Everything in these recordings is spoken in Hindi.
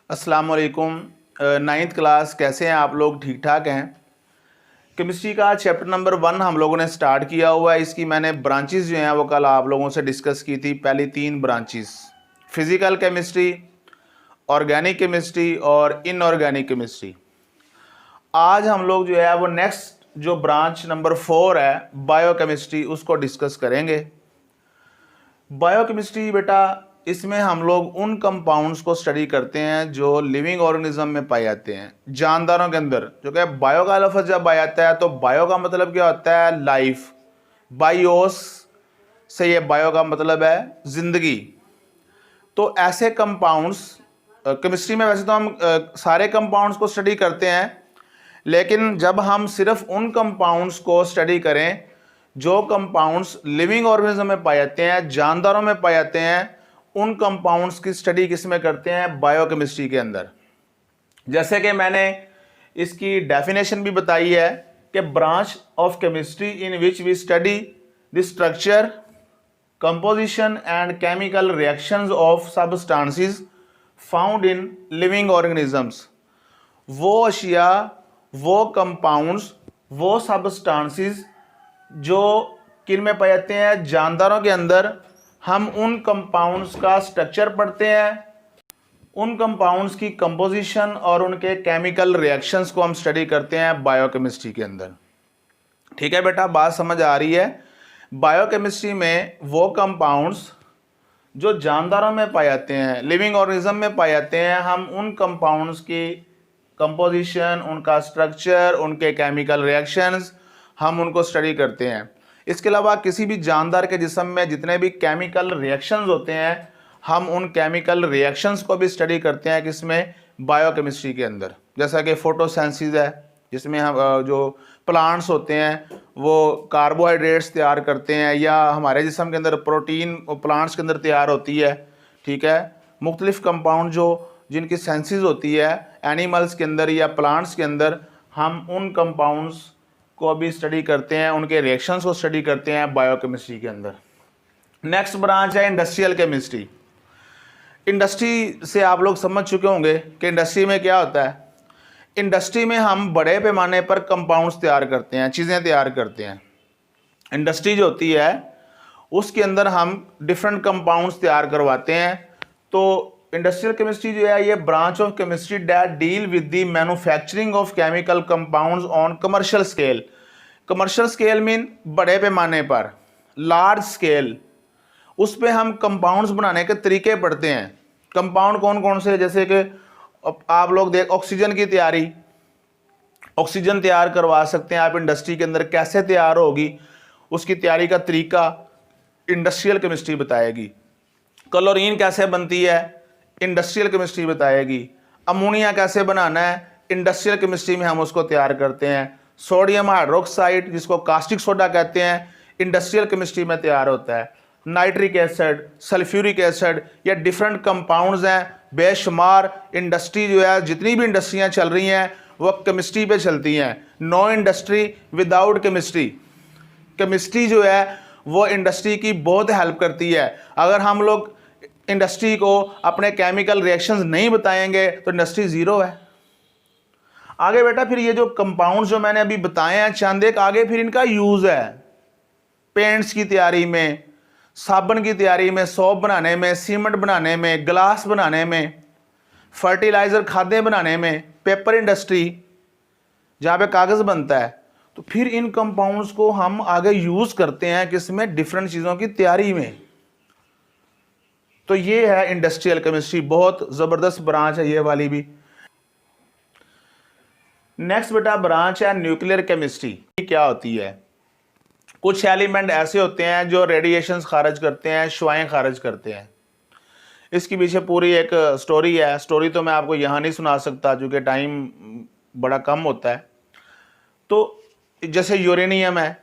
अस्सलाम वालेकुम। नाइन्थ क्लास कैसे हैं आप लोग? ठीक ठाक हैं? केमिस्ट्री का चैप्टर नंबर 1 हम लोगों ने स्टार्ट किया हुआ है। इसकी मैंने ब्रांचेस जो हैं वो कल आप लोगों से डिस्कस की थी। पहली 3 branches, physical chemistry, organic chemistry और इनऑर्गेनिक केमिस्ट्री। आज हम लोग जो है वो नेक्स्ट जो ब्रांच नंबर 4 है बायोकेमिस्ट्री, उसको डिस्कस करेंगे। बायोकेमिस्ट्री बेटा, इसमें हम लोग उन कंपाउंड्स को स्टडी करते हैं जो लिविंग ऑर्गेनिज्म में पाए जाते हैं, जानदारों के अंदर। जो कि बायो का लफ्ज़ जब आ जाता है तो बायो का मतलब क्या होता है? लाइफ। बायोस से ये बायो का मतलब है जिंदगी। तो ऐसे कंपाउंड्स केमिस्ट्री में वैसे तो हम सारे कंपाउंड्स को स्टडी करते हैं, लेकिन जब हम सिर्फ उन कंपाउंड्स को स्टडी करें जो कंपाउंड्स लिविंग ऑर्गेनिज्म में पाए जाते हैं, जानदारों में पाए जाते हैं, उन कंपाउंड्स की स्टडी किस में करते हैं? बायोकेमिस्ट्री के अंदर। जैसे कि मैंने इसकी डेफिनेशन भी बताई है कि branch of chemistry in which we study the structure, composition and chemical reactions of substances found in living organisms. वो अशिया, वो कंपाउंड्स, वो सब्सटेंसेस जो किन में पाए जाते हैं? जानदारों के अंदर। हम उन कंपाउंड्स का स्ट्रक्चर पढ़ते हैं, उन कंपाउंड्स की कंपोजिशन और उनके केमिकल रिएक्शंस को हम स्टडी करते हैं बायोकेमिस्ट्री के अंदर। ठीक है बेटा, बात समझ आ रही है? बायोकेमिस्ट्री में वो कंपाउंड्स जो जानदारों में पाए जाते हैं, लिविंग ऑर्गेनिज्म में पाए जाते हैं, हम उन कंपाउंड्स की कंपोजिशन, उनका स्ट्रक्चर, उनके केमिकल रिएक्शंस, हम उनको स्टडी करते हैं। इसके अलावा किसी भी जानदार के जिस्म में जितने भी केमिकल रिएक्शंस होते हैं, हम उन केमिकल रिएक्शंस को भी स्टडी करते हैं किसमें? बायोकेमिस्ट्री के अंदर। जैसा कि फोटोसिंथेसिस है, जिसमें हम जो प्लांट्स होते हैं वो कार्बोहाइड्रेट्स तैयार करते हैं, या हमारे जिस्म के अंदर प्रोटीन प्लांट्स के अंदर तैयार होती है। ठीक है, मुख्तलिफ कंपाउंड जो जिनकी सेंसेस होती है एनिमल्स के अंदर या प्लांट्स के अंदर, हम उन कंपाउंड्स को भी स्टडी करते हैं, उनके रिएक्शंस को स्टडी करते हैं बायोकेमिस्ट्री के अंदर। नेक्स्ट ब्रांच है इंडस्ट्रियल केमिस्ट्री। इंडस्ट्री से आप लोग समझ चुके होंगे कि इंडस्ट्री में क्या होता है। इंडस्ट्री में हम बड़े पैमाने पर कंपाउंड्स तैयार करते हैं, चीज़ें तैयार करते हैं। इंडस्ट्री जो होती है उसके अंदर हम डिफरेंट कंपाउंड्स तैयार करवाते हैं। तो इंडस्ट्रियल केमिस्ट्री जो है ये branch of chemistry that deal with the manufacturing of chemical compounds on commercial scale. Commercial scale mean बड़े पैमाने पर, लार्ज स्केल। उस पे हम कंपाउंड्स बनाने के तरीके पढ़ते हैं। कंपाउंड कौन कौन से? जैसे कि आप लोग देख, ऑक्सीजन की तैयारी, ऑक्सीजन तैयार करवा सकते हैं आप इंडस्ट्री के अंदर। कैसे तैयार होगी, उसकी तैयारी का तरीका इंडस्ट्रियल केमिस्ट्री बताएगी। क्लोरीन कैसे बनती है, इंडस्ट्रियल केमिस्ट्री बताएगी। अमोनिया कैसे बनाना है, इंडस्ट्रियल केमिस्ट्री में हम उसको तैयार करते हैं। सोडियम हाइड्रोक्साइड, जिसको कास्टिक सोडा कहते हैं, इंडस्ट्रियल केमिस्ट्री में तैयार होता है। नाइट्रिक एसिड, सल्फ्यूरिक एसिड, ये डिफरेंट कंपाउंड्स हैं बेशुमार। इंडस्ट्री जो है, जितनी भी इंडस्ट्रियां चल रही हैं वो केमिस्ट्री पे चलती हैं। Know industry without chemistry. Chemistry जो है वो इंडस्ट्री की बहुत हेल्प करती है। अगर हम लोग इंडस्ट्री को अपने केमिकल रिएक्शंस नहीं बताएंगे तो इंडस्ट्री ज़ीरो है। आगे बेटा फिर ये जो कंपाउंड्स जो मैंने अभी बताए हैं चंद एक, आगे फिर इनका यूज़ है पेंट्स की तैयारी में, साबुन की तैयारी में, सोप बनाने में, सीमेंट बनाने में, ग्लास बनाने में, फर्टिलाइज़र खादें बनाने में, पेपर इंडस्ट्री जहाँ पे कागज़ बनता है। तो फिर इन कंपाउंड्स को हम आगे यूज़ करते हैं किसमें? डिफरेंट चीज़ों की तैयारी में। तो ये है इंडस्ट्रियल केमिस्ट्री, बहुत ज़बरदस्त ब्रांच है ये वाली भी। नेक्स्ट बेटा ब्रांच है न्यूक्लियर केमिस्ट्री। क्या होती है? कुछ एलिमेंट ऐसे होते हैं जो रेडिएशंस खारिज करते हैं, शुआएं खारिज करते हैं। इसके पीछे पूरी एक स्टोरी है। स्टोरी तो मैं आपको यहाँ नहीं सुना सकता क्योंकि टाइम बड़ा कम होता है। तो जैसे यूरेनियम है,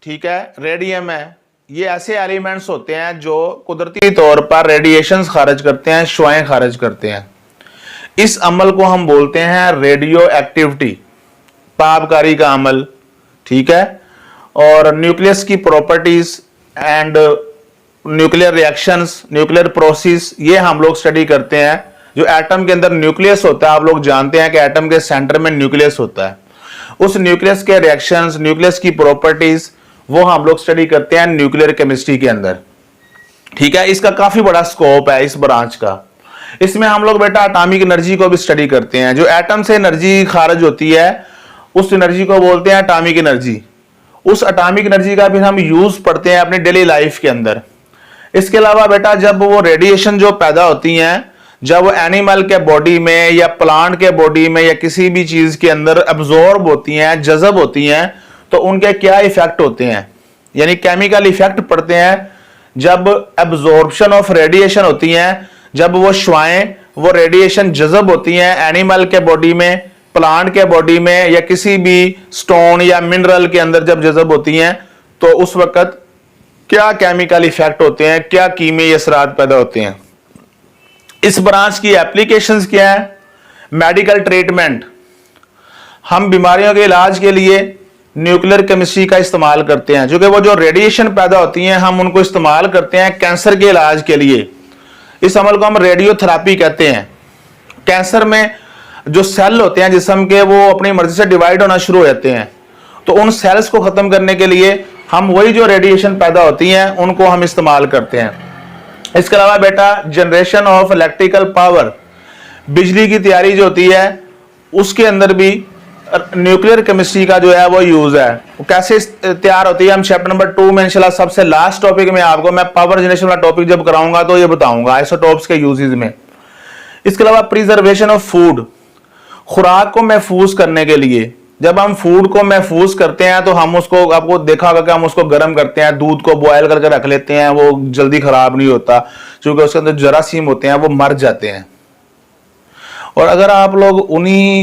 ठीक है, रेडियम है, ये ऐसे एलिमेंट्स होते हैं जो कुदरती तौर पर रेडिएशंस खारिज करते हैं, शुआएं खारिज करते हैं। इस अमल को हम बोलते हैं रेडियो एक्टिविटी, ताबकारी का अमल। ठीक है, और न्यूक्लियस की properties and nuclear reactions, nuclear process, ये हम लोग स्टडी करते हैं जो एटम के अंदर न्यूक्लियस होता है, आप लोग जानते हैं कि एटम के सेंटर में न्यूक्लियस होता है, उस न्यूक्लियस के रिएक्शंस, न्यूक्लियस की प्रॉपर्टीज वो हम लोग स्टडी करते हैं न्यूक्लियर केमिस्ट्री के अंदर। ठीक है, इसका काफी बड़ा स्कोप है इस ब्रांच का। इसमें हम लोग बेटा एटॉमिक एनर्जी को भी स्टडी करते हैं। जो एटम से एनर्जी खारिज होती है उस एनर्जी को बोलते हैं एटॉमिक एनर्जी। उस एटॉमिक एनर्जी का भी हम यूज पढ़ते हैं अपनी डेली लाइफ के अंदर। इसके अलावा बेटा जब वो रेडिएशन जो पैदा होती हैं, जब वो एनिमल के बॉडी में या प्लांट के बॉडी में या किसी भी चीज के अंदर एब्जॉर्ब होती हैं, जज़ब होती हैं, तो उनके क्या इफेक्ट होते हैं, यानी केमिकल इफेक्ट पड़ते हैं। जब एब्जॉर्प्शन ऑफ रेडिएशन होती हैं, जब वो श्वाएं वो रेडिएशन जज़ब होती हैं एनिमल के बॉडी में, प्लांट के बॉडी में या किसी भी स्टोन या मिनरल के अंदर जब जज़ब होती हैं, तो उस वक्त क्या केमिकल इफेक्ट होते हैं, क्या कीमियाई असरात पैदा होते हैं। इस ब्रांच की एप्लीकेशंस क्या है? मेडिकल ट्रीटमेंट, हम बीमारियों के इलाज के लिए न्यूक्लियर केमिस्ट्री का इस्तेमाल करते हैं, जो कि वो जो रेडिएशन पैदा होती हैं हम उनको इस्तेमाल करते हैं कैंसर के इलाज के लिए। इस अमल को हम रेडियोथेरेपी कहते हैं। कैंसर में जो सेल होते हैं जिस्म के, वो अपनी मर्जी से डिवाइड होना शुरू हो जाते हैं, तो उन सेल्स को खत्म करने के लिए हम वही जो रेडिएशन पैदा होती हैं उनको हम इस्तेमाल करते हैं। इसके अलावा बेटा जनरेशन ऑफ इलेक्ट्रिकल पावर, बिजली की तैयारी जो होती है उसके अंदर भी न्यूक्लियर केमिस्ट्री का जो है वो यूज है। वो कैसे तैयार होती है हम चैप्टर नंबर 2 में इंशाल्लाह सबसे लास्ट टॉपिक में आपको मैं पावर जनरेशन वाला टॉपिक जब कराऊंगा तो ये बताऊंगा आइसोटोप्स के यूजेस में। इसके अलावा प्रिजर्वेशन ऑफ फूड, खुराक को महफूज करने के लिए, जब हम फूड को महफूज करते हैं तो हम उसको, आपको देखा होगा कि हम उसको गर्म करते हैं, दूध को बॉयल करके रख लेते हैं, वो जल्दी खराब नहीं होता क्योंकि उसके अंदर जरासीम होते हैं, वो मर जाते हैं। और अगर आप लोग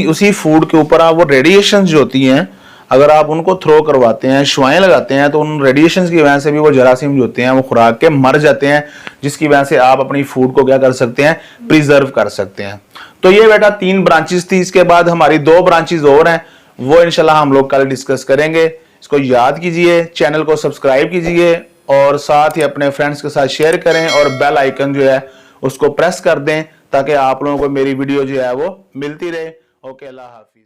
उसी फूड के ऊपर आप वो रेडिएशन जो होती हैं अगर आप उनको थ्रो करवाते हैं, शुआएं लगाते हैं, तो उन रेडिएशन की वजह से भी वो जरासीम जो होते हैं वो खुराक के मर जाते हैं, जिसकी वजह से आप अपनी फूड को क्या कर सकते हैं, प्रिजर्व कर सकते हैं। तो ये बेटा 3 ब्रांचेस थी। इसके बाद हमारी 2 ब्रांचेस और हैं, वो इंशाल्लाह हम लोग कल डिस्कस करेंगे। इसको याद कीजिए, चैनल को सब्सक्राइब कीजिए और साथ ही अपने फ्रेंड्स के साथ शेयर करें और बेल आइकन जो है उसको प्रेस कर दें ताकि आप लोगों को मेरी वीडियो जो है वो मिलती रहे। ओके, अल्लाह हाफिज।